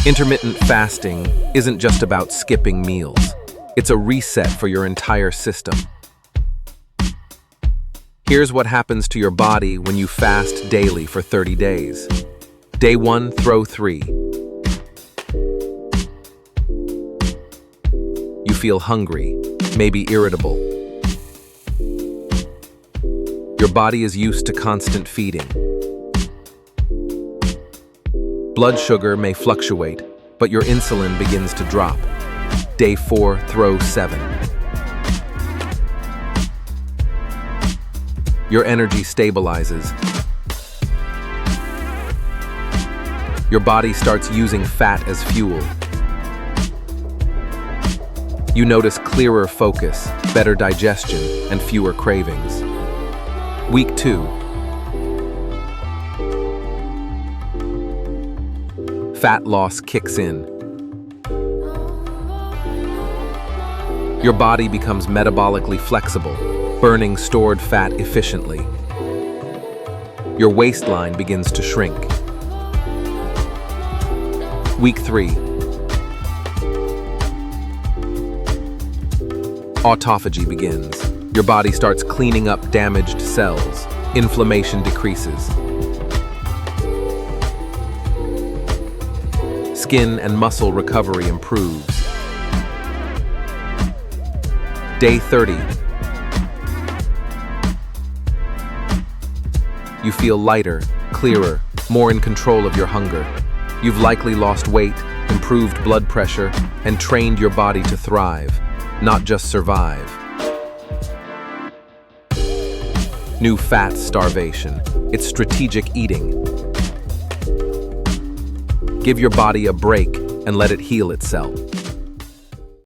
Intermittent fasting isn't just about skipping meals. It's a reset for your entire system. Here's what happens to your body when you fast daily for 30 days. Day 1, throw 3. You feel hungry, maybe irritable. Your body is used to constant feeding. Blood sugar may fluctuate, but your insulin begins to drop. Day 4, throw 7. Your energy stabilizes. Your body starts using fat as fuel. You notice clearer focus, better digestion, and fewer cravings. Week 2. Fat loss kicks in. Your body becomes metabolically flexible, burning stored fat efficiently. Your waistline begins to shrink. Week 3. Autophagy begins. Your body starts cleaning up damaged cells. Inflammation decreases. Skin and muscle recovery improves. Day 30. You feel lighter, clearer, more in control of your hunger. You've likely lost weight, improved blood pressure, and trained your body to thrive, not just survive. New fat starvation. It's strategic eating. Give your body a break and let it heal itself.